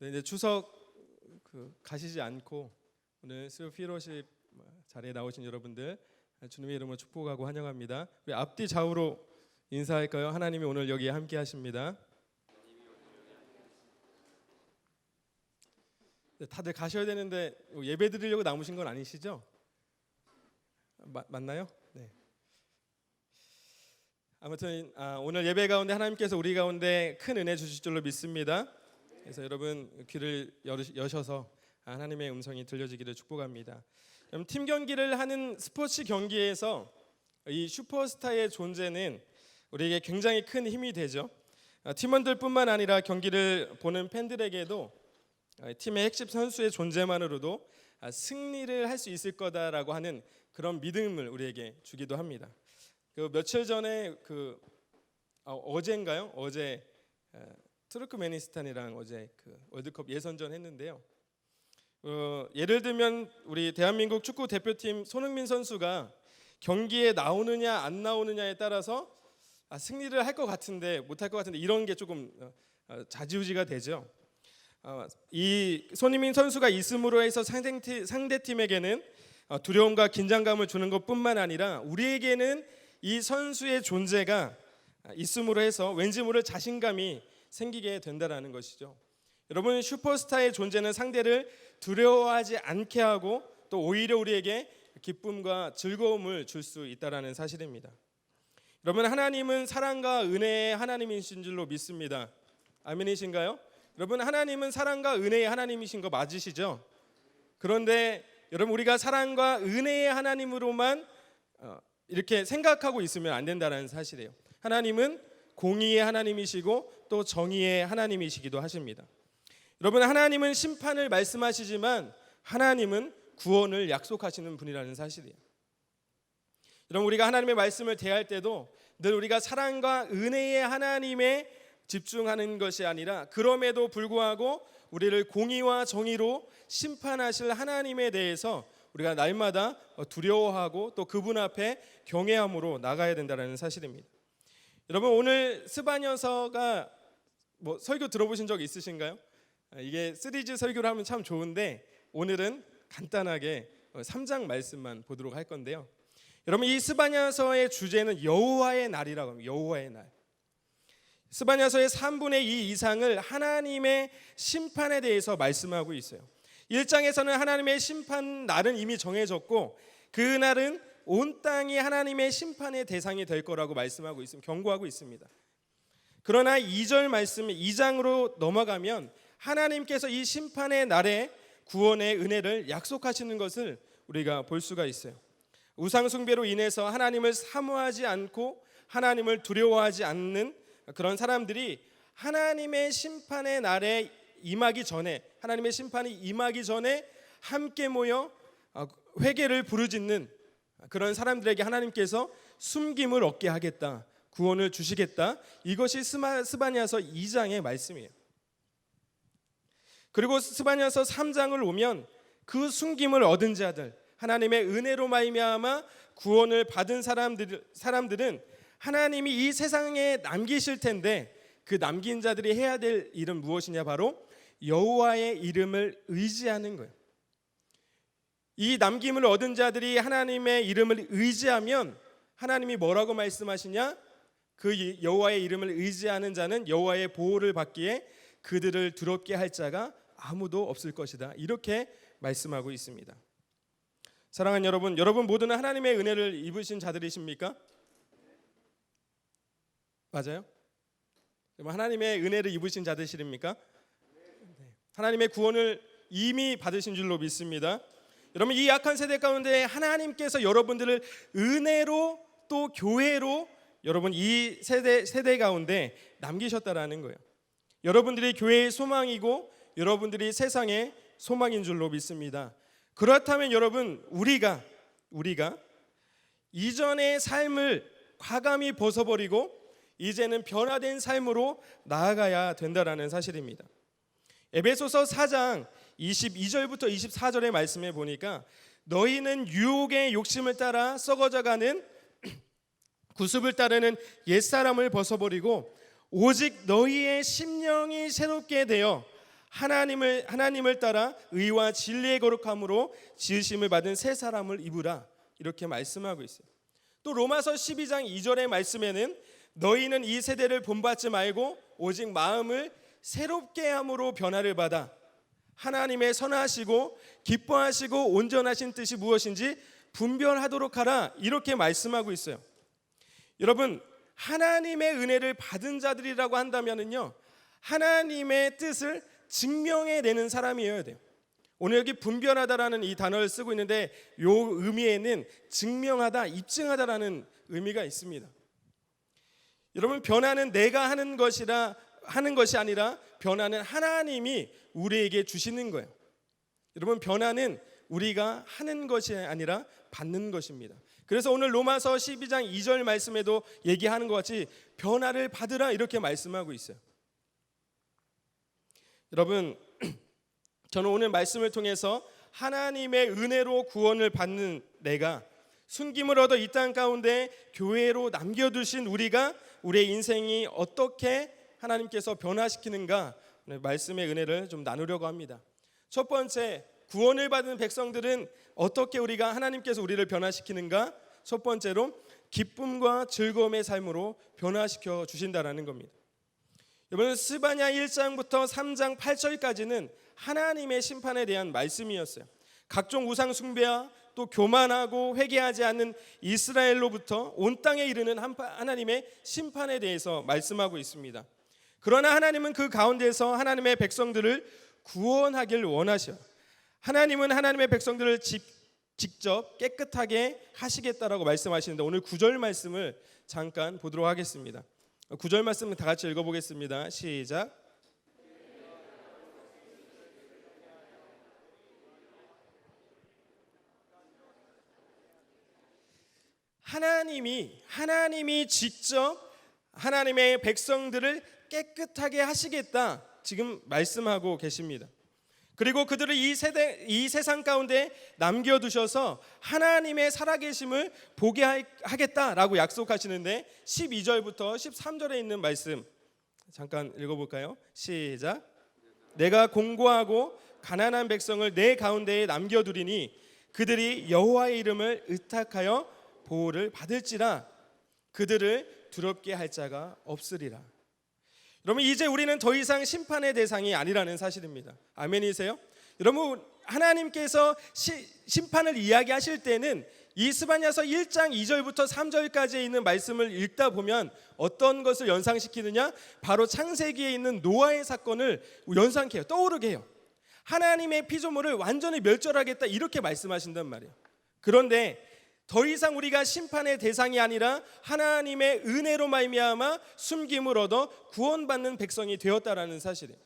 네, 이제 추석 가시지 않고 오늘 수요 피로십 자리에 나오신 여러분들 주님의 이름으로 축복하고 환영합니다. 우리 앞뒤 좌우로 인사할까요? 하나님이 오늘 여기에 함께 하십니다. 네, 다들 가셔야 되는데 예배 드리려고 남으신 건 아니시죠? 맞나요? 네. 아무튼 오늘 예배 가운데 하나님께서 우리 가운데 큰 은혜 주실 줄로 믿습니다. 그래서 여러분 귀를 여셔서 하나님의 음성이 들려지기를 축복합니다. 팀 경기를 하는 스포츠 경기에서 이 슈퍼스타의 존재는 우리에게 굉장히 큰 힘이 되죠. 팀원들뿐만 아니라 경기를 보는 팬들에게도 팀의 핵심 선수의 존재만으로도 승리를 할 수 있을 거다라고 하는 그런 믿음을 우리에게 주기도 합니다. 며칠 전에 어제인가요? 어제 투르크메니스탄이랑 어제 월드컵 예선전 했는데요. 예를 들면 우리 대한민국 축구 대표팀 손흥민 선수가 경기에 나오느냐 안 나오느냐에 따라서 승리를 할 것 같은데 못 할 것 같은데 이런 게 조금 좌지우지가 되죠. 이 손흥민 선수가 있음으로 해서 상대팀에게는 두려움과 긴장감을 주는 것뿐만 아니라 우리에게는 이 선수의 존재가 있음으로 해서 왠지 모를 자신감이 생기게 된다라는 것이죠. 여러분, 슈퍼스타의 존재는 상대를 두려워하지 않게 하고 또 오히려 우리에게 기쁨과 즐거움을 줄 수 있다라는 사실입니다. 여러분, 하나님은 사랑과 은혜의 하나님이신 줄로 믿습니다. 아멘이신가요? 여러분, 하나님은 사랑과 은혜의 하나님이신 거 맞으시죠? 그런데 여러분, 우리가 사랑과 은혜의 하나님으로만 이렇게 생각하고 있으면 안 된다는 사실이에요. 하나님은 공의의 하나님이시고 또 정의의 하나님이시기도 하십니다. 여러분, 하나님은 심판을 말씀하시지만 하나님은 구원을 약속하시는 분이라는 사실이에요. 여러분, 우리가 하나님의 말씀을 대할 때도 늘 우리가 사랑과 은혜의 하나님에 집중하는 것이 아니라 그럼에도 불구하고 우리를 공의와 정의로 심판하실 하나님에 대해서 우리가 날마다 두려워하고 또 그분 앞에 경외함으로 나가야 된다는 사실입니다. 여러분, 오늘 스바냐서가 설교 들어보신 적 있으신가요? 이게 시리즈 설교를 하면 참 좋은데 오늘은 간단하게 3장 말씀만 보도록 할 건데요. 여러분, 이 스바냐서의 주제는 여호와의 날이라고 합니다. 여호와의 날. 스바냐서의 3분의 2 이상을 하나님의 심판에 대해서 말씀하고 있어요. 1장에서는 하나님의 심판 날은 이미 정해졌고 그 날은 온 땅이 하나님의 심판의 대상이 될 거라고 말씀하고 있습니다. 경고하고 있습니다. 그러나 2절 말씀 2장으로 넘어가면 하나님께서 이 심판의 날에 구원의 은혜를 약속하시는 것을 우리가 볼 수가 있어요. 우상 숭배로 인해서 하나님을 사모하지 않고 하나님을 두려워하지 않는 그런 사람들이 하나님의 심판의 날에 임하기 전에, 하나님의 심판이 임하기 전에 함께 모여 회개를 부르짖는 그런 사람들에게 하나님께서 숨김을 얻게 하겠다, 구원을 주시겠다. 이것이 스바냐서 2장의 말씀이에요. 그리고 스바냐서 3장을 오면 그 숨김을 얻은 자들, 하나님의 은혜로 말미암아 구원을 받은 사람들은 하나님이 이 세상에 남기실 텐데 그 남긴 자들이 해야 될 일은 무엇이냐? 바로 여호와의 이름을 의지하는 거예요. 이 남김을 얻은 자들이 하나님의 이름을 의지하면 하나님이 뭐라고 말씀하시냐? 그 여호와의 이름을 의지하는 자는 여호와의 보호를 받기에 그들을 두렵게 할 자가 아무도 없을 것이다. 이렇게 말씀하고 있습니다. 사랑하는 여러분, 여러분 모두는 하나님의 은혜를 입으신 자들이십니까? 맞아요? 하나님의 은혜를 입으신 자들이십니까? 하나님의 구원을 이미 받으신 줄로 믿습니다. 여러분, 이 약한 세대 가운데 하나님께서 여러분들을 은혜로 또 교회로 여러분 이 세대 가운데 남기셨다라는 거예요. 여러분들이 교회의 소망이고 여러분들이 세상의 소망인 줄로 믿습니다. 그렇다면 여러분, 우리가 이전의 삶을 과감히 벗어버리고 이제는 변화된 삶으로 나아가야 된다라는 사실입니다. 에베소서 4장 22절부터 24절의 말씀에 보니까 너희는 유혹의 욕심을 따라 썩어져가는 구습을 따르는 옛사람을 벗어버리고 오직 너희의 심령이 새롭게 되어 하나님을 따라 의와 진리의 거룩함으로 지으심을 받은 새 사람을 입으라. 이렇게 말씀하고 있어요. 또 로마서 12장 2절의 말씀에는 너희는 이 세대를 본받지 말고 오직 마음을 새롭게 함으로 변화를 받아 하나님의 선하시고 기뻐하시고 온전하신 뜻이 무엇인지 분별하도록 하라. 이렇게 말씀하고 있어요. 여러분, 하나님의 은혜를 받은 자들이라고 한다면요, 하나님의 뜻을 증명해내는 사람이어야 돼요. 오늘 여기 분별하다라는 이 단어를 쓰고 있는데 이 의미에는 증명하다, 입증하다라는 의미가 있습니다. 여러분, 변화는 내가 하는 것이 아니라 변화는 하나님이 우리에게 주시는 거예요. 여러분, 변화는 우리가 하는 것이 아니라 받는 것입니다. 그래서 오늘 로마서 12장 2절 말씀에도 얘기하는 것 같이 변화를 받으라 이렇게 말씀하고 있어요. 여러분, 저는 오늘 말씀을 통해서 하나님의 은혜로 구원을 받는 내가 순김을 얻어 이 땅 가운데 교회로 남겨두신 우리가 우리의 인생이 어떻게 하나님께서 변화시키는가 말씀의 은혜를 좀 나누려고 합니다. 첫 번째, 구원을 받은 백성들은 어떻게 우리가 하나님께서 우리를 변화시키는가? 첫 번째로 기쁨과 즐거움의 삶으로 변화시켜 주신다라는 겁니다. 이번에 스바냐 1장부터 3장 8절까지는 하나님의 심판에 대한 말씀이었어요. 각종 우상 숭배와 또 교만하고 회개하지 않는 이스라엘로부터 온 땅에 이르는 하나님의 심판에 대해서 말씀하고 있습니다. 그러나 하나님은 그 가운데서 하나님의 백성들을 구원하길 원하셔. 하나님은 하나님의 백성들을 직접 깨끗하게 하시겠다라고 말씀하시는데 오늘 9절 말씀을 잠깐 보도록 하겠습니다. 9절 말씀 다 같이 읽어보겠습니다. 시작. 하나님이 직접 하나님의 백성들을 깨끗하게 하시겠다 지금 말씀하고 계십니다. 그리고 그들을 이 세상 가운데 남겨두셔서 하나님의 살아계심을 보게 하겠다라고 약속하시는데 12절부터 13절에 있는 말씀 잠깐 읽어볼까요? 시작. 내가 공고하고 가난한 백성을 내 가운데에 남겨두리니 그들이 여호와의 이름을 의탁하여 보호를 받을지라 그들을 두렵게 할 자가 없으리라. 여러분, 이제 우리는 더 이상 심판의 대상이 아니라는 사실입니다. 아멘이세요? 여러분, 하나님께서 심판을 이야기하실 때는 이 스바냐서 1장 2절부터 3절까지에 있는 말씀을 읽다 보면 어떤 것을 연상시키느냐? 바로 창세기에 있는 노아의 사건을 연상케 해요. 떠오르게 해요. 하나님의 피조물을 완전히 멸절하겠다 이렇게 말씀하신단 말이에요. 그런데 더 이상 우리가 심판의 대상이 아니라 하나님의 은혜로 말미암아 숨김을 얻어 구원받는 백성이 되었다라는 사실이에요.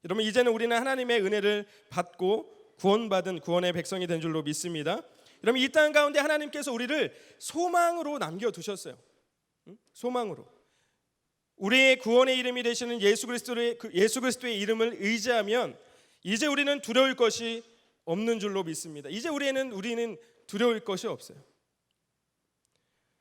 여러분, 이제는 우리는 하나님의 은혜를 받고 구원받은 구원의 백성이 된 줄로 믿습니다. 여러분, 이 땅 가운데 하나님께서 우리를 소망으로 남겨두셨어요. 소망으로. 우리의 구원의 이름이 되시는 예수 그리스도의 이름을 의지하면 이제 우리는 두려울 것이 없는 줄로 믿습니다. 이제 우리는 두려울 것이 없어요.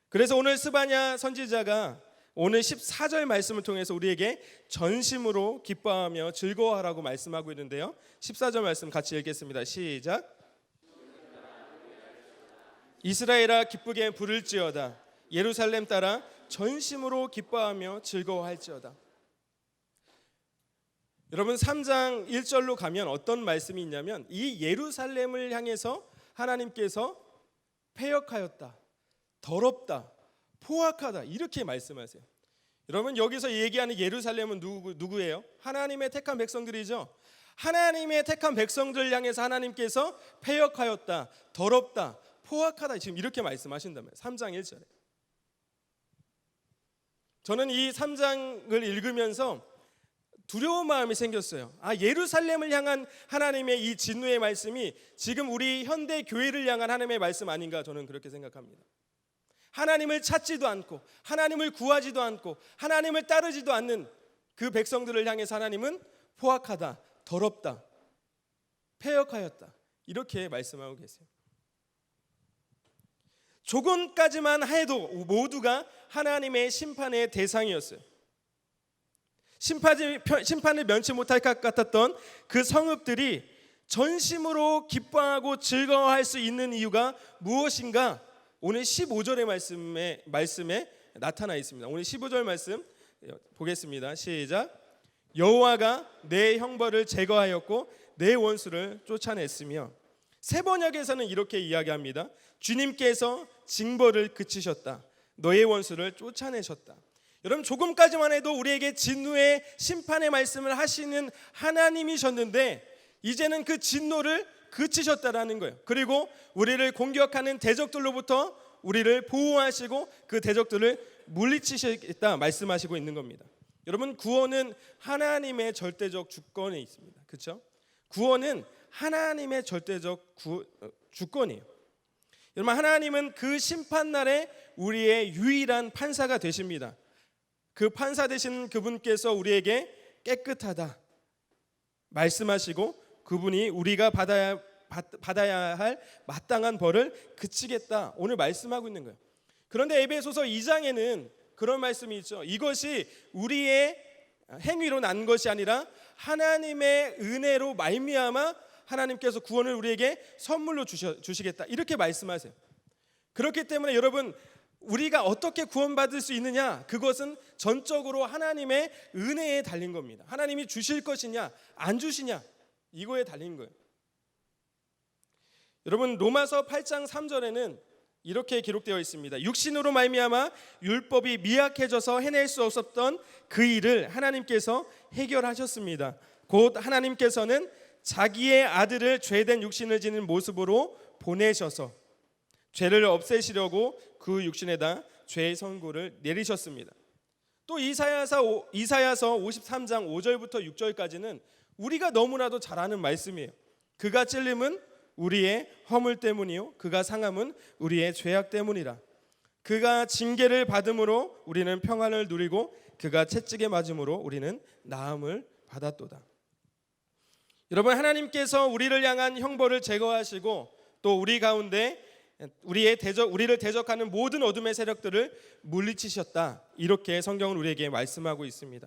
그래서 오늘 스바냐 선지자가 오늘 14절 말씀을 통해서 우리에게 전심으로 기뻐하며 즐거워하라고 말씀하고 있는데요. 14절 말씀 같이 읽겠습니다. 시작. 이스라엘아 기쁘게 부를지어다. 예루살렘 따라 전심으로 기뻐하며 즐거워할지어다. 여러분, 3장 1절로 가면 어떤 말씀이 있냐면 이 예루살렘을 향해서 하나님께서 패역하였다, 더럽다, 포악하다 이렇게 말씀하세요. 여러분, 여기서 얘기하는 예루살렘은 누구예요? 하나님의 택한 백성들이죠. 하나님의 택한 백성들 향해서 하나님께서 패역하였다, 더럽다, 포악하다 지금 이렇게 말씀하신다면 3장 1절에 저는 이 3장을 읽으면서 두려운 마음이 생겼어요. 예루살렘을 향한 하나님의 이 진노의 말씀이 지금 우리 현대 교회를 향한 하나님의 말씀 아닌가 저는 그렇게 생각합니다. 하나님을 찾지도 않고 하나님을 구하지도 않고 하나님을 따르지도 않는 그 백성들을 향해서 하나님은 포악하다, 더럽다, 패역하였다 이렇게 말씀하고 계세요. 조금까지만 해도 모두가 하나님의 심판의 대상이었어요. 심판을 면치 못할 것 같았던 그 성읍들이 전심으로 기뻐하고 즐거워할 수 있는 이유가 무엇인가? 오늘 15절의 말씀에 나타나 있습니다. 오늘 15절 말씀 보겠습니다. 시작. 여호와가 내 형벌을 제거하였고 내 원수를 쫓아냈으며, 새 번역에서는 이렇게 이야기합니다. 주님께서 징벌을 그치셨다. 너의 원수를 쫓아내셨다. 여러분, 조금까지만 해도 우리에게 진노의 심판의 말씀을 하시는 하나님이셨는데 이제는 그 진노를 그치셨다라는 거예요. 그리고 우리를 공격하는 대적들로부터 우리를 보호하시고 그 대적들을 물리치시겠다 말씀하시고 있는 겁니다. 여러분, 구원은 하나님의 절대적 주권에 있습니다. 그렇죠? 구원은 하나님의 절대적 주권이에요. 여러분, 하나님은 그 심판날에 우리의 유일한 판사가 되십니다. 그 판사 되신 그분께서 우리에게 깨끗하다 말씀하시고 그분이 우리가 받아야 할 마땅한 벌을 그치겠다 오늘 말씀하고 있는 거예요. 그런데 에베소서 2장에는 그런 말씀이 있죠. 이것이 우리의 행위로 난 것이 아니라 하나님의 은혜로 말미암아 하나님께서 구원을 우리에게 선물로 주시겠다 이렇게 말씀하세요. 그렇기 때문에 여러분, 우리가 어떻게 구원받을 수 있느냐, 그것은 전적으로 하나님의 은혜에 달린 겁니다. 하나님이 주실 것이냐 안 주시냐 이거에 달린 거예요. 여러분, 로마서 8장 3절에는 이렇게 기록되어 있습니다. 육신으로 말미암아 율법이 미약해져서 해낼 수 없었던 그 일을 하나님께서 해결하셨습니다. 곧 하나님께서는 자기의 아들을 죄된 육신을 지닌 모습으로 보내셔서 죄를 없애시려고 그 육신에다 죄의 선고를 내리셨습니다. 또 이사야서 53장 5절부터 6절까지는 우리가 너무나도 잘 아는 말씀이에요. 그가 찔림은 우리의 허물 때문이요 그가 상함은 우리의 죄악 때문이라. 그가 징계를 받음으로 우리는 평안을 누리고 그가 채찍에 맞음으로 우리는 나음을 받았도다. 여러분, 하나님께서 우리를 향한 형벌을 제거하시고 또 우리 가운데 우리를 대적하는 모든 어둠의 세력들을 물리치셨다 이렇게 성경은 우리에게 말씀하고 있습니다.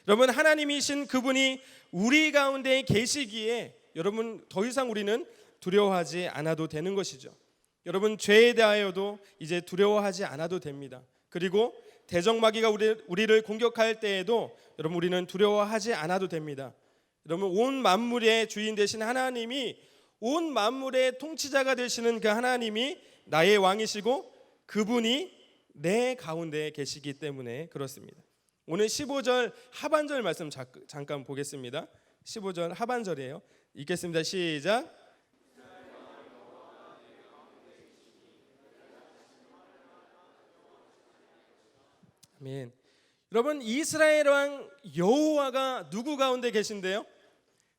여러분, 하나님이신 그분이 우리 가운데 계시기에 여러분 더 이상 우리는 두려워하지 않아도 되는 것이죠. 여러분, 죄에 대하여도 이제 두려워하지 않아도 됩니다. 그리고 대적마귀가 우리를 공격할 때에도 여러분 우리는 두려워하지 않아도 됩니다. 여러분, 온 만물의 주인 되신 하나님이, 온 만물의 통치자가 되시는 그 하나님이 나의 왕이시고 그분이 내 가운데 계시기 때문에 그렇습니다. 오늘 15절 하반절 말씀 잠깐 보겠습니다. 15절 하반절이에요. 읽겠습니다. 시작. 아멘. 여러분, 이스라엘 왕 여호와가 누구 가운데 계신데요?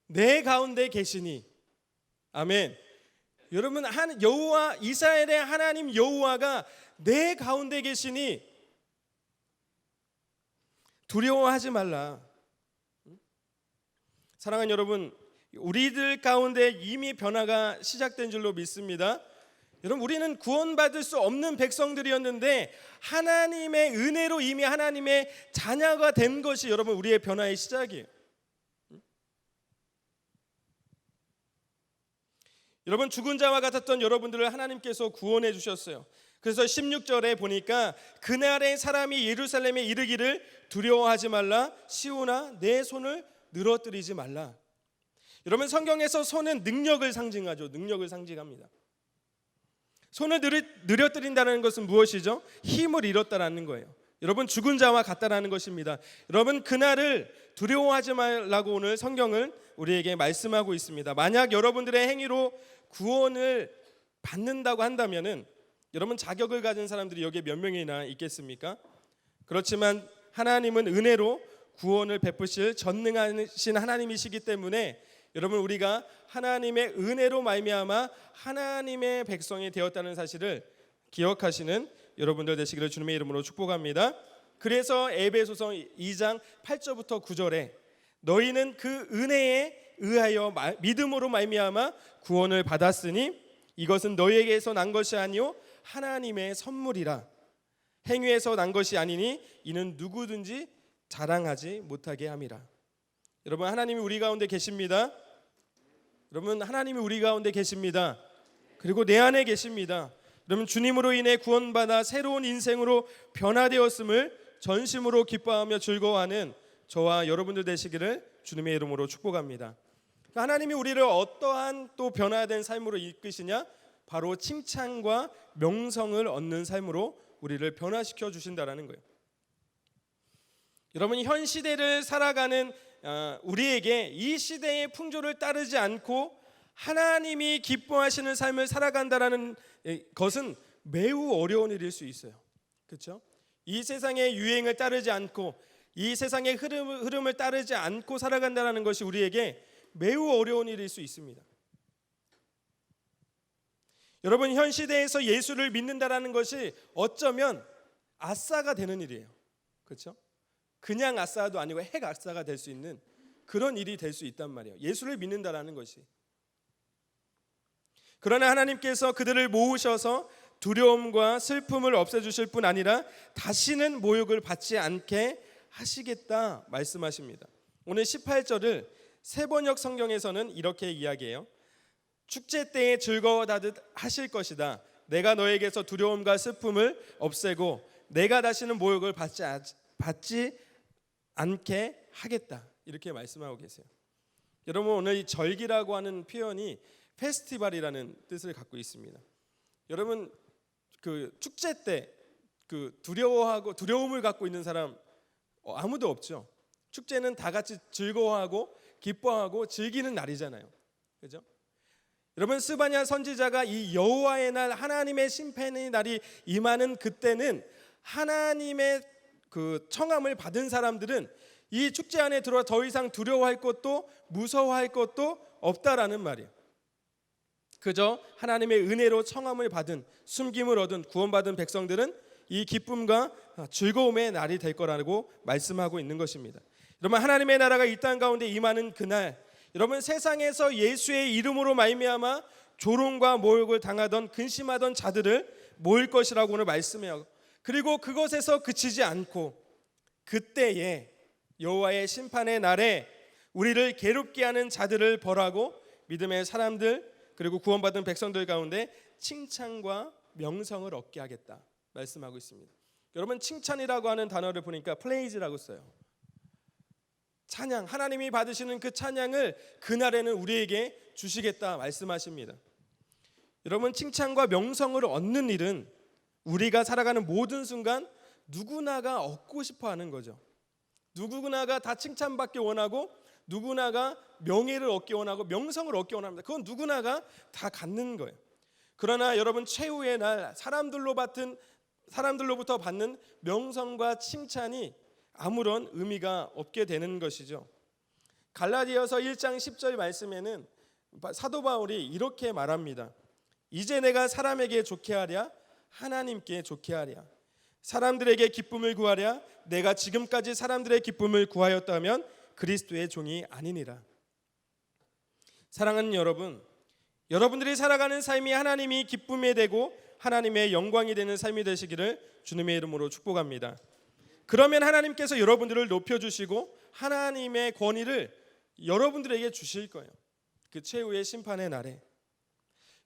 내 가운데 계시니. 아멘. 여러분, 여호와, 이스라엘의 하나님 여호와가 내 가운데 계시니 두려워하지 말라. 사랑하는 여러분, 우리들 가운데 이미 변화가 시작된 줄로 믿습니다. 여러분, 우리는 구원받을 수 없는 백성들이었는데 하나님의 은혜로 이미 하나님의 자녀가 된 것이 여러분 우리의 변화의 시작이에요. 여러분, 죽은 자와 같았던 여러분들을 하나님께서 구원해 주셨어요. 그래서 16절에 보니까 그날에 사람이 예루살렘에 이르기를 두려워하지 말라, 시온아 내 손을 늘어뜨리지 말라. 여러분, 성경에서 손은 능력을 상징하죠. 능력을 상징합니다. 손을 늘어뜨린다는 것은 무엇이죠? 힘을 잃었다라는 거예요. 여러분, 죽은 자와 같다라는 것입니다. 여러분, 그날을 두려워하지 말라고 오늘 성경은 우리에게 말씀하고 있습니다. 만약 여러분들의 행위로 구원을 받는다고 한다면은 여러분, 자격을 가진 사람들이 여기에 몇 명이나 있겠습니까? 그렇지만 하나님은 은혜로 구원을 베푸실 전능하신 하나님이시기 때문에 여러분, 우리가 하나님의 은혜로 말미암아 하나님의 백성이 되었다는 사실을 기억하시는 여러분들 되시기를 주님의 이름으로 축복합니다. 그래서 에베소서 2장 8절부터 9절에 너희는 그 은혜에 의하여 믿음으로 말미암아 구원을 받았으니 이것은 너희에게서 난 것이 아니요 하나님의 선물이라. 행위에서 난 것이 아니니 이는 누구든지 자랑하지 못하게 함이라. 여러분, 하나님이 우리 가운데 계십니다. 여러분, 하나님이 우리 가운데 계십니다. 그리고 내 안에 계십니다. 여러분, 주님으로 인해 구원받아 새로운 인생으로 변화되었음을 전심으로 기뻐하며 즐거워하는 저와 여러분들 되시기를 주님의 이름으로 축복합니다. 하나님이 우리를 어떠한 또 변화된 삶으로 이끄시냐? 바로 칭찬과 명성을 얻는 삶으로 우리를 변화시켜 주신다라는 거예요. 여러분, 현 시대를 살아가는 우리에게 이 시대의 풍조를 따르지 않고 하나님이 기뻐하시는 삶을 살아간다라는 것은 매우 어려운 일일 수 있어요. 그렇죠? 이 세상의 유행을 따르지 않고 이 세상의 흐름을 따르지 않고 살아간다라는 것이 우리에게 매우 어려운 일일 수 있습니다. 여러분, 현 시대에서 예수를 믿는다라는 것이 어쩌면 아싸가 되는 일이에요. 그렇죠? 그냥 아싸도 아니고 핵 아싸가 될 수 있는 그런 일이 될 수 있단 말이에요. 예수를 믿는다라는 것이. 그러나 하나님께서 그들을 모으셔서 두려움과 슬픔을 없애주실 뿐 아니라 다시는 모욕을 받지 않게 하시겠다 말씀하십니다. 오늘 18절을 세번역 성경에서는 이렇게 이야기해요. 축제 때에 즐거워하듯 하실 것이다. 내가 너에게서 두려움과 슬픔을 없애고 내가 다시는 모욕을 받지 않게 하겠다. 이렇게 말씀하고 계세요. 여러분, 오늘 이 절기라고 하는 표현이 페스티벌이라는 뜻을 갖고 있습니다. 여러분, 그 축제 때 그 두려움을 갖고 있는 사람 아무도 없죠. 축제는 다 같이 즐거워하고 기뻐하고 즐기는 날이잖아요. 그죠? 여러분, 스바냐 선지자가 이 여호와의 날, 하나님의 심판의 날이 임하는 그때는 하나님의 그 청함을 받은 사람들은 이 축제 안에 들어와 더 이상 두려워할 것도 무서워할 것도 없다라는 말이에요. 그저 하나님의 은혜로 청함을 받은, 숨김을 얻은 구원받은 백성들은 이 기쁨과 즐거움의 날이 될 거라고 말씀하고 있는 것입니다. 여러분, 하나님의 나라가 이 땅 가운데 임하는 그날, 여러분, 세상에서 예수의 이름으로 말미암아 조롱과 모욕을 당하던 근심하던 자들을 모일 것이라고 오늘 말씀해요. 그리고 그것에서 그치지 않고 그때에 여호와의 심판의 날에 우리를 괴롭게 하는 자들을 벌하고 믿음의 사람들 그리고 구원받은 백성들 가운데 칭찬과 명성을 얻게 하겠다 말씀하고 있습니다. 여러분, 칭찬이라고 하는 단어를 보니까 프레이즈라고 써요. 찬양, 하나님이 받으시는 그 찬양을 그날에는 우리에게 주시겠다 말씀하십니다. 여러분, 칭찬과 명성을 얻는 일은 우리가 살아가는 모든 순간 누구나가 얻고 싶어 하는 거죠. 누구나가 다 칭찬받기 원하고 누구나가 명예를 얻기 원하고 명성을 얻기 원합니다. 그건 누구나가 다 갖는 거예요. 그러나 여러분, 최후의 날 사람들로부터 받는 명성과 칭찬이 아무런 의미가 없게 되는 것이죠. 갈라디아서 1장 10절 말씀에는 사도 바울이 이렇게 말합니다. 이제 내가 사람에게 좋게 하랴 하나님께 좋게 하랴 사람들에게 기쁨을 구하랴 내가 지금까지 사람들의 기쁨을 구하였다면 그리스도의 종이 아니니라. 사랑하는 여러분, 여러분들이 살아가는 삶이 하나님이 기쁨이 되고 하나님의 영광이 되는 삶이 되시기를 주님의 이름으로 축복합니다. 그러면 하나님께서 여러분들을 높여주시고 하나님의 권위를 여러분들에게 주실 거예요. 그 최후의 심판의 날에.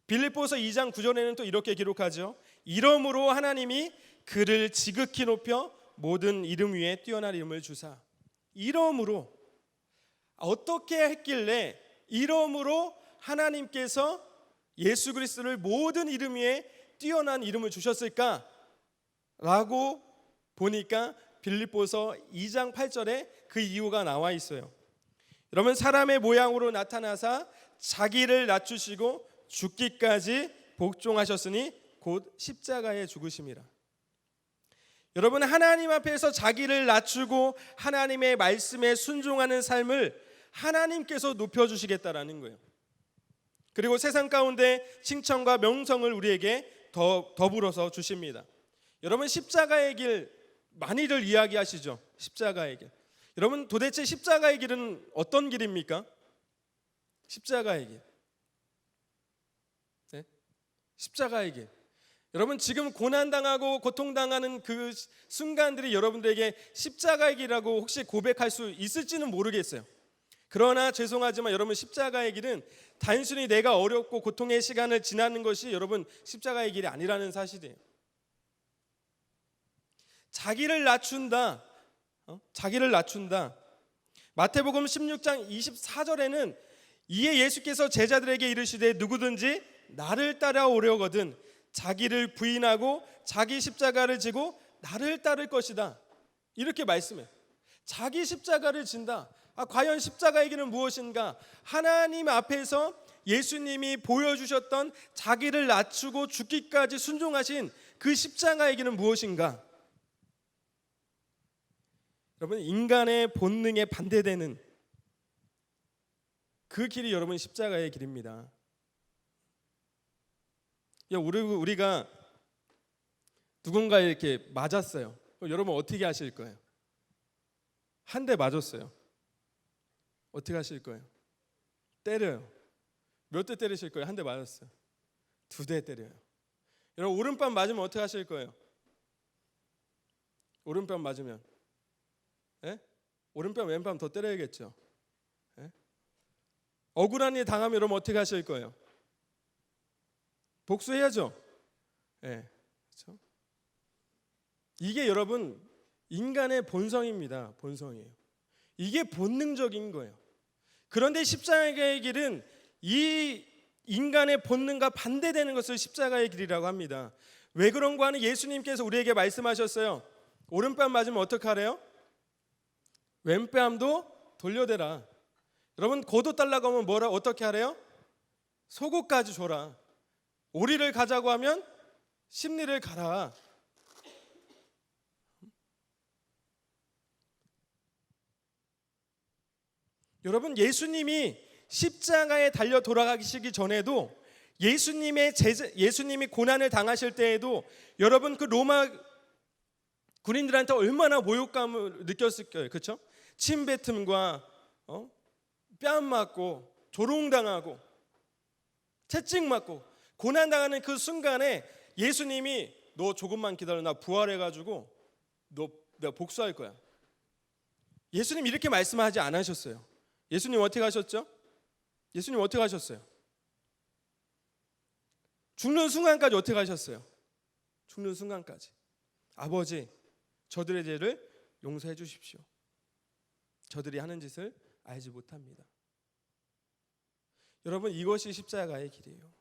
빌립보서 2장 9절에는 또 이렇게 기록하죠. 이러므로 하나님이 그를 지극히 높여 모든 이름 위에 뛰어난 이름을 주사. 이러므로 어떻게 했길래 이러므로 하나님께서 예수 그리스도를 모든 이름 위에 뛰어난 이름을 주셨을까? 라고 보니까 빌립보서 2장 8절에 그 이유가 나와 있어요. 여러분, 사람의 모양으로 나타나사 자기를 낮추시고 죽기까지 복종하셨으니 곧 십자가에 죽으심이라. 여러분, 하나님 앞에서 자기를 낮추고 하나님의 말씀에 순종하는 삶을 하나님께서 높여주시겠다라는 거예요. 그리고 세상 가운데 칭찬과 명성을 우리에게 더불어서 주십니다. 여러분, 십자가의 길 많이들 이야기하시죠. 십자가의 길. 여러분, 도대체 십자가의 길은 어떤 길입니까? 십자가의 길. 네? 십자가의 길. 여러분 지금 고난당하고 고통당하는 그 순간들이 여러분들에게 십자가의 길이라고 혹시 고백할 수 있을지는 모르겠어요. 그러나 죄송하지만 여러분 십자가의 길은 단순히 내가 어렵고 고통의 시간을 지나는 것이 여러분 십자가의 길이 아니라는 사실이에요. 자기를 낮춘다. 자기를 낮춘다. 마태복음 16장 24절에는 이에 예수께서 제자들에게 이르시되 누구든지 나를 따라오려거든 자기를 부인하고 자기 십자가를 지고 나를 따를 것이다. 이렇게 말씀해요. 자기 십자가를 진다. 과연 십자가의 길은 무엇인가? 하나님 앞에서 예수님이 보여주셨던 자기를 낮추고 죽기까지 순종하신 그 십자가의 길은 무엇인가? 여러분 인간의 본능에 반대되는 그 길이 여러분 십자가의 길입니다. 우리가 누군가 이렇게 맞았어요. 여러분 어떻게 하실 거예요? 한 대 맞았어요. 어떻게 하실 거예요? 때려요. 몇 대 때리실 거예요? 한 대 맞았어요. 2대 때려요. 여러분 오른뺨 맞으면 어떻게 하실 거예요? 오른뺨 맞으면 오른뺨 왼뺨 더 때려야겠죠. 억울한 일 당하면 여러분 어떻게 하실 거예요? 복수해야죠. 그렇죠? 이게 여러분 인간의 본성입니다. 본성이에요. 이게 본능적인 거예요. 그런데 십자가의 길은 이 인간의 본능과 반대되는 것을 십자가의 길이라고 합니다. 왜 그런가 하는 예수님께서 우리에게 말씀하셨어요. 오른뺨 맞으면 어떻게 하래요? 왼뺨도 돌려대라. 여러분 고도 달라고 하면 어떻게 하래요? 속옷까지 줘라. 오리를 가자고 하면 십리를 가라. 여러분 예수님이 십자가에 달려 돌아가시기 전에도 예수님이 고난을 당하실 때에도 여러분 그 로마 군인들한테 얼마나 모욕감을 느꼈을 거예요. 그렇죠? 침뱉음과 뺨 맞고 조롱당하고 채찍 맞고 고난당하는 그 순간에 예수님이 너 조금만 기다려 나 부활해가지고 내가 복수할 거야. 예수님 이렇게 말씀하지 않으셨어요. 예수님 어떻게 하셨죠? 예수님 어떻게 하셨어요? 죽는 순간까지 어떻게 하셨어요? 죽는 순간까지 아버지 저들의 죄를 용서해 주십시오. 저들이 하는 짓을 알지 못합니다. 여러분 이것이 십자가의 길이에요.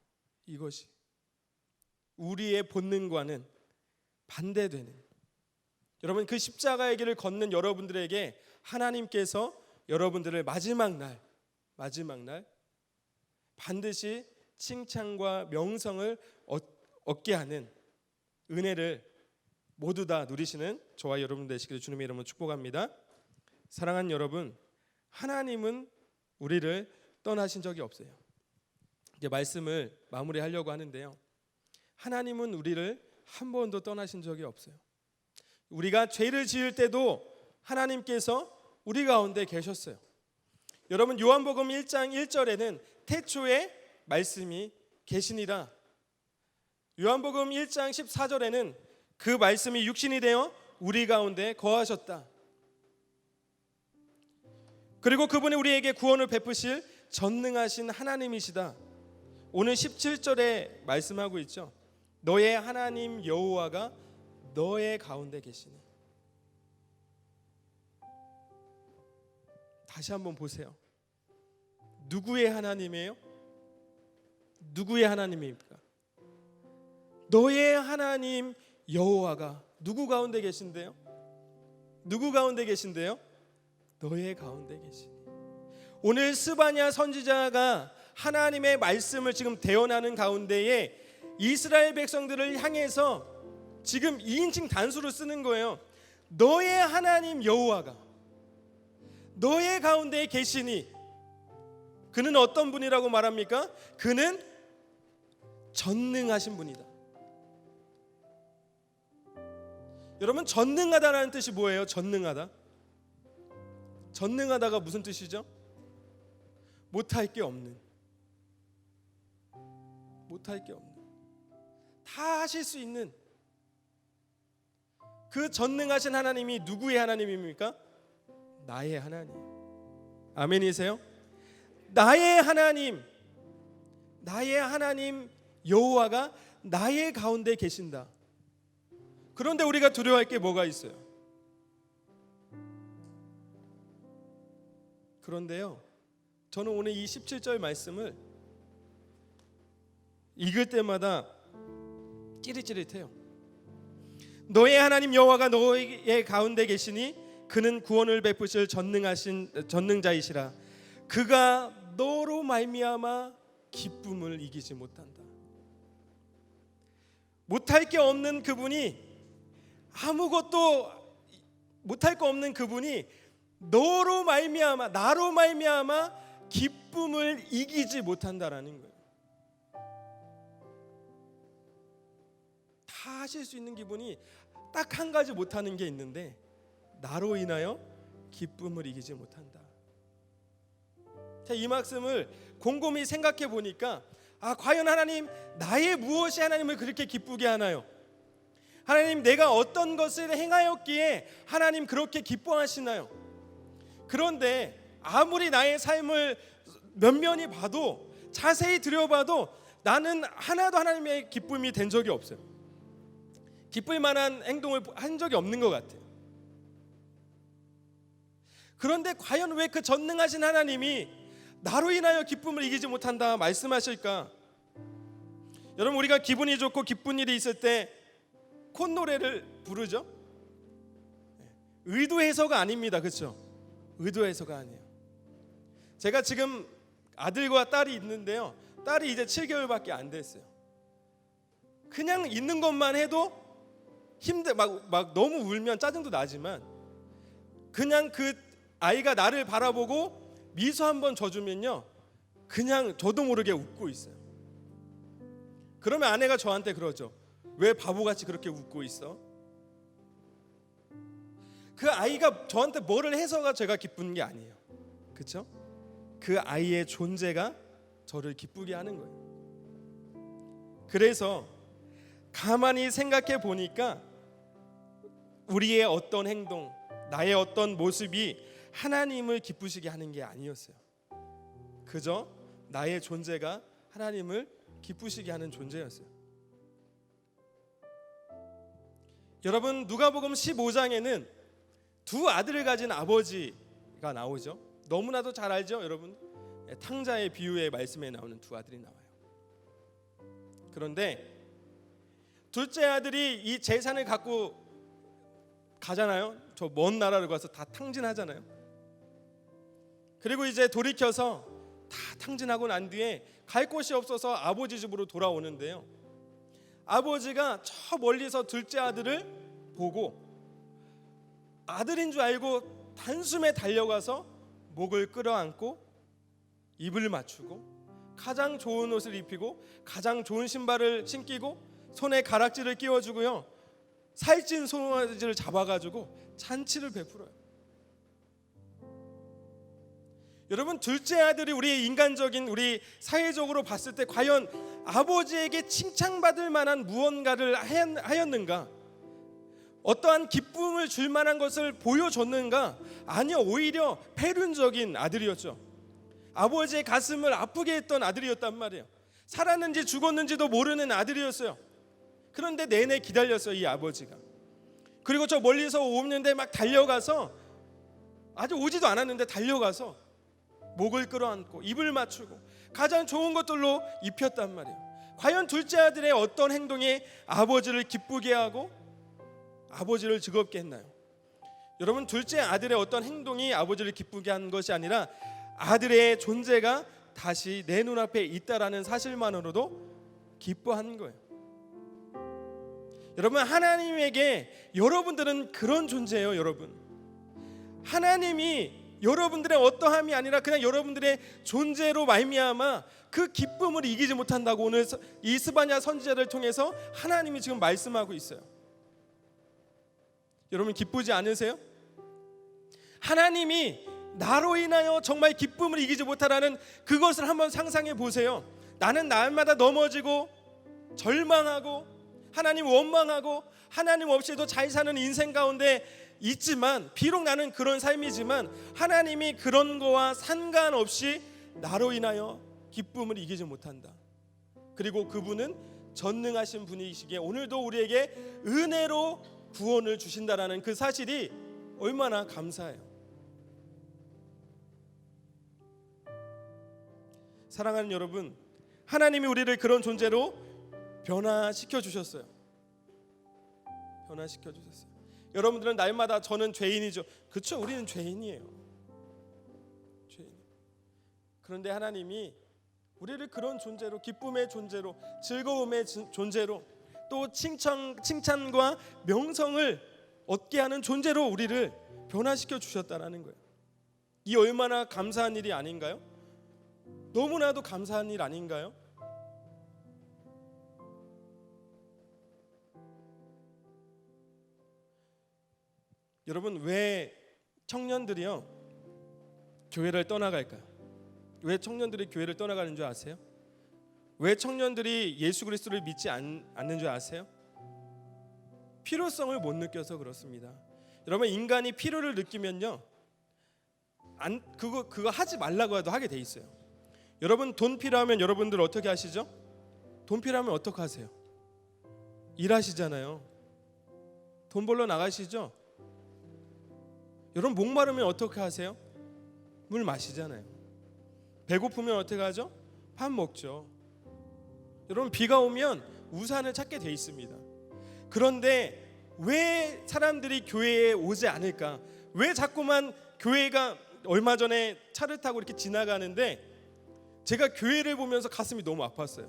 이것이 우리의 본능과는 반대되는 여러분 그 십자가의 길을 걷는 여러분들에게 하나님께서 여러분들을 마지막 날 반드시 칭찬과 명성을 얻게 하는 은혜를 모두 다 누리시는 저와 여러분 되시기를 주님의 이름으로 축복합니다. 사랑하는 여러분, 하나님은 우리를 떠나신 적이 없어요. 이제 말씀을 마무리하려고 하는데요. 하나님은 우리를 한 번도 떠나신 적이 없어요. 우리가 죄를 지을 때도 하나님께서 우리 가운데 계셨어요. 여러분 요한복음 1장 1절에는 태초에 말씀이 계시니라. 요한복음 1장 14절에는 그 말씀이 육신이 되어 우리 가운데 거하셨다. 그리고 그분이 우리에게 구원을 베푸실 전능하신 하나님이시다. 오늘 17절에 말씀하고 있죠. 너의 하나님 여호와가 너의 가운데 계시니. 다시 한번 보세요. 누구의 하나님이에요? 누구의 하나님입니까? 너의 하나님 여호와가 누구 가운데 계신데요? 누구 가운데 계신데요? 너의 가운데 계시니. 오늘 스바냐 선지자가 하나님의 말씀을 지금 대언하는 가운데에 이스라엘 백성들을 향해서 지금 2인칭 단수를 쓰는 거예요. 너의 하나님 여호와가 너의 가운데 계시니. 그는 어떤 분이라고 말합니까? 그는 전능하신 분이다. 여러분 전능하다라는 뜻이 뭐예요? 전능하다. 전능하다가 무슨 뜻이죠? 못할 게 없는. 못할 게 없는. 다 하실 수 있는 그 전능하신 하나님이 누구의 하나님입니까? 나의 하나님. 아멘이세요? 나의 하나님 여호와가 나의 가운데 계신다. 그런데 우리가 두려워할 게 뭐가 있어요? 그런데요, 저는 오늘 이 17절 말씀을 읽을 때마다 찌릿찌릿해요. 너의 하나님 여호와가 너의 가운데 계시니 그는 구원을 베푸실 전능자이시라. 그가 너로 말미암아 기쁨을 이기지 못한다. 못할 게 없는 그분이, 아무것도 못할 거 없는 그분이 나로 말미암아 기쁨을 이기지 못한다라는 거예요. 다 하실 수 있는 기분이 딱 한 가지 못하는 게 있는데, 나로 인하여 기쁨을 이기지 못한다. 자, 이 말씀을 곰곰이 생각해 보니까 과연 하나님, 나의 무엇이 하나님을 그렇게 기쁘게 하나요? 하나님, 내가 어떤 것을 행하였기에 하나님 그렇게 기뻐하시나요? 그런데 아무리 나의 삶을 면면히 봐도, 자세히 들여봐도 나는 하나도 하나님의 기쁨이 된 적이 없어요. 기쁠 만한 행동을 한 적이 없는 것 같아요. 그런데 과연 왜 그 전능하신 하나님이 나로 인하여 기쁨을 이기지 못한다 말씀하실까? 여러분, 우리가 기분이 좋고 기쁜 일이 있을 때 콧노래를 부르죠. 의도해서가 아닙니다. 그렇죠? 의도해서가 아니에요. 제가 지금 아들과 딸이 있는데요, 딸이 이제 7개월밖에 안 됐어요. 그냥 있는 것만 해도 막 너무 울면 짜증도 나지만, 그냥 그 아이가 나를 바라보고 미소 한번 줘주면요, 그냥 저도 모르게 웃고 있어요. 그러면 아내가 저한테 그러죠. 왜 바보같이 그렇게 웃고 있어? 그 아이가 저한테 뭐를 해서가 제가 기쁜 게 아니에요. 그렇죠? 그 아이의 존재가 저를 기쁘게 하는 거예요. 그래서 가만히 생각해 보니까 우리의 어떤 행동, 나의 어떤 모습이 하나님을 기쁘시게 하는 게 아니었어요. 그저 나의 존재가 하나님을 기쁘시게 하는 존재였어요. 여러분, 누가복음 15장에는 두 아들을 가진 아버지가 나오죠. 너무나도 잘 알죠, 여러분? 탕자의 비유의 말씀에 나오는 두 아들이 나와요. 그런데 둘째 아들이 이 재산을 갖고 가잖아요. 저 먼 나라로 가서 다 탕진하잖아요. 그리고 이제 돌이켜서 다 탕진하고 난 뒤에 갈 곳이 없어서 아버지 집으로 돌아오는데요, 아버지가 저 멀리서 둘째 아들을 보고 아들인 줄 알고 단숨에 달려가서 목을 끌어안고 입을 맞추고 가장 좋은 옷을 입히고 가장 좋은 신발을 신기고 손에 가락지를 끼워주고요, 살찐 송아지를 잡아가지고 잔치를 베풀어요. 여러분, 둘째 아들이 우리 인간적인, 우리 사회적으로 봤을 때 과연 아버지에게 칭찬받을 만한 무언가를 하였는가? 어떠한 기쁨을 줄 만한 것을 보여줬는가? 아니요, 오히려 패륜적인 아들이었죠. 아버지의 가슴을 아프게 했던 아들이었단 말이에요. 살았는지 죽었는지도 모르는 아들이었어요. 그런데 내내 기다렸어요, 이 아버지가. 그리고 저 멀리서 오는데 막 달려가서, 아직 오지도 않았는데 달려가서 목을 끌어안고 입을 맞추고 가장 좋은 것들로 입혔단 말이에요. 과연 둘째 아들의 어떤 행동이 아버지를 기쁘게 하고 아버지를 즐겁게 했나요? 여러분, 둘째 아들의 어떤 행동이 아버지를 기쁘게 한 것이 아니라 아들의 존재가 다시 내 눈앞에 있다라는 사실만으로도 기뻐하는 거예요. 여러분, 하나님에게 여러분들은 그런 존재예요. 여러분, 하나님이 여러분들의 어떠함이 아니라 그냥 여러분들의 존재로 말미암아 그 기쁨을 이기지 못한다고 오늘 이 스바냐 선지자를 통해서 하나님이 지금 말씀하고 있어요. 여러분, 기쁘지 않으세요? 하나님이 나로 인하여 정말 기쁨을 이기지 못하라는 그것을 한번 상상해 보세요. 나는 날마다 넘어지고 절망하고 하나님 원망하고 하나님 없이도 잘 사는 인생 가운데 있지만, 비록 나는 그런 삶이지만 하나님이 그런 거와 상관없이 나로 인하여 기쁨을 이기지 못한다. 그리고 그분은 전능하신 분이시기에 오늘도 우리에게 은혜로 구원을 주신다라는 그 사실이 얼마나 감사해요. 사랑하는 여러분, 하나님이 우리를 그런 존재로 변화시켜 주셨어요. 변화시켜 주셨어요. 여러분들은 날마다 저는 죄인이죠. 그렇죠, 우리는 죄인이에요. 죄인. 그런데 하나님이 우리를 그런 존재로, 기쁨의 존재로, 즐거움의 존재로, 또 칭찬과 명성을 얻게 하는 존재로 우리를 변화시켜 주셨다라는 거예요. 이 얼마나 감사한 일이 아닌가요? 너무나도 감사한 일 아닌가요? 여러분, 왜 청년들이요 교회를 떠나갈까요? 왜 청년들이 교회를 떠나가는 줄 아세요? 왜 청년들이 예수 그리스도를 믿지 않는 줄 아세요? 필요성을 못 느껴서 그렇습니다. 여러분, 인간이 필요를 느끼면요 그거 하지 말라고 해도 하게 돼 있어요. 여러분, 돈 필요하면 여러분들 어떻게 하시죠? 돈 필요하면 어떻게 하세요? 일하시잖아요. 돈 벌러 나가시죠? 여러분, 목마르면 어떻게 하세요? 물 마시잖아요. 배고프면 어떻게 하죠? 밥 먹죠. 여러분, 비가 오면 우산을 찾게 돼 있습니다. 그런데 왜 사람들이 교회에 오지 않을까? 왜 자꾸만 교회가, 얼마 전에 차를 타고 이렇게 지나가는데 제가 교회를 보면서 가슴이 너무 아팠어요.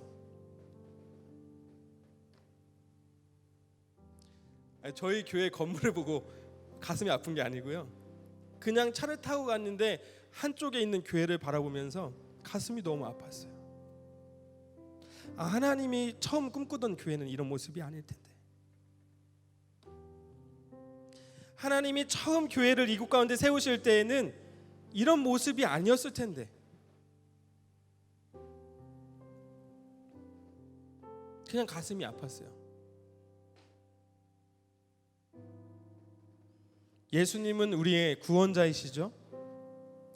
저희 교회 건물을 보고 가슴이 아픈 게 아니고요, 그냥 차를 타고 갔는데 한쪽에 있는 교회를 바라보면서 가슴이 너무 아팠어요. 하나님이 처음 꿈꾸던 교회는 이런 모습이 아닐 텐데, 하나님이 처음 교회를 이곳 가운데 세우실 때에는 이런 모습이 아니었을 텐데, 그냥 가슴이 아팠어요. 예수님은 우리의 구원자이시죠?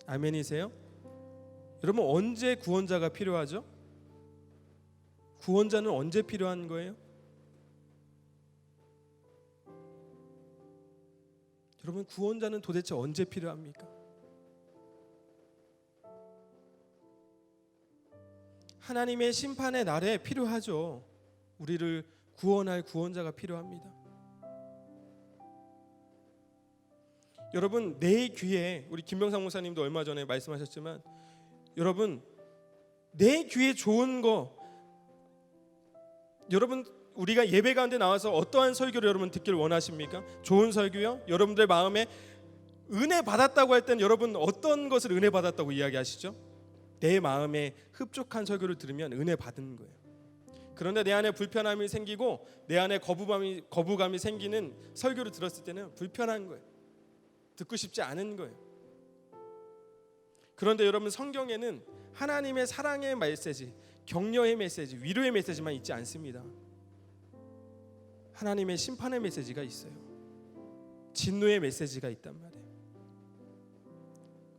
아멘이세요? 여러분, 언제 구원자가 필요하죠? 구원자는 언제 필요한 거예요? 여러분, 구원자는 도대체 언제 필요합니까? 하나님의 심판의 날에 필요하죠. 우리를 구원할 구원자가 필요합니다. 여러분, 내 귀에, 우리 김병상 목사님도 얼마 전에 말씀하셨지만, 여러분, 내 귀에 좋은 거, 여러분, 우리가 예배 가운데 나와서 어떠한 설교를 여러분 듣기를 원하십니까? 좋은 설교요? 여러분들 마음에 은혜 받았다고 할 때는 여러분 어떤 것을 은혜 받았다고 이야기하시죠? 내 마음에 흡족한 설교를 들으면 은혜 받은 거예요. 그런데 내 안에 불편함이 생기고 내 안에 거부감이 생기는 설교를 들었을 때는 불편한 거예요. 듣고 싶지 않은 거예요. 그런데 여러분, 성경에는 하나님의 사랑의 메시지, 격려의 메시지, 위로의 메시지만 있지 않습니다. 하나님의 심판의 메시지가 있어요. 진노의 메시지가 있단 말이에요.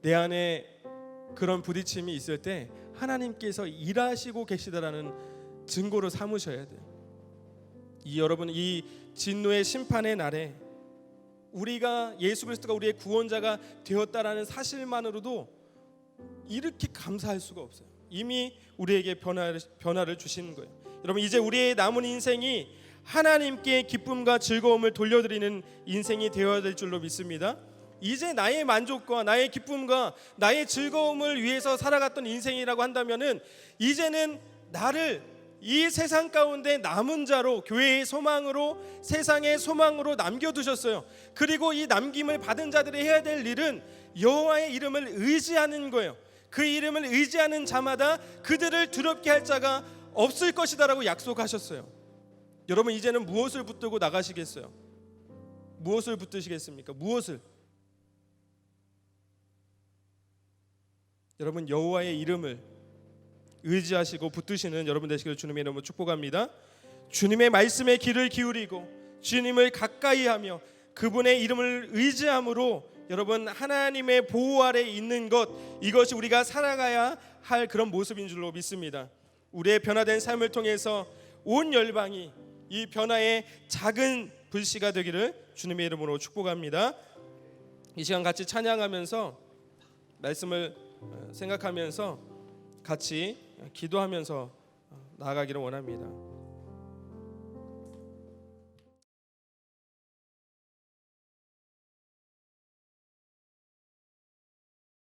내 안에 그런 부딪힘이 있을 때 하나님께서 일하시고 계시다라는 증거로 삼으셔야 돼요. 여러분, 이 진노의 심판의 날에 우리가 예수 그리스도가 우리의 구원자가 되었다라는 사실만으로도 이렇게 감사할 수가 없어요. 이미 우리에게 변화를 주시는 거예요. 여러분, 이제 우리의 남은 인생이 하나님께 기쁨과 즐거움을 돌려드리는 인생이 되어야 될 줄로 믿습니다. 이제 나의 만족과 나의 기쁨과 나의 즐거움을 위해서 살아갔던 인생이라고 한다면은, 이제는 나를 이 세상 가운데 남은 자로, 교회의 소망으로, 세상의 소망으로 남겨두셨어요. 그리고 이 남김을 받은 자들이 해야 될 일은 여호와의 이름을 의지하는 거예요. 그 이름을 의지하는 자마다 그들을 두렵게 할 자가 없을 것이다라고 약속하셨어요. 여러분, 이제는 무엇을 붙들고 나가시겠어요? 무엇을 붙드시겠습니까? 무엇을? 여러분, 여호와의 이름을 의지하시고 붙드시는 여러분 되시기를 주님의 이름으로 축복합니다. 주님의 말씀에 귀를 기울이고 주님을 가까이하며 그분의 이름을 의지함으로 여러분 하나님의 보호 아래 있는 것, 이것이 우리가 살아가야 할 그런 모습인 줄로 믿습니다. 우리의 변화된 삶을 통해서 온 열방이 이 변화의 작은 불씨가 되기를 주님의 이름으로 축복합니다. 이 시간 같이 찬양하면서 말씀을 생각하면서 같이 기도하면서 나아가기를 원합니다.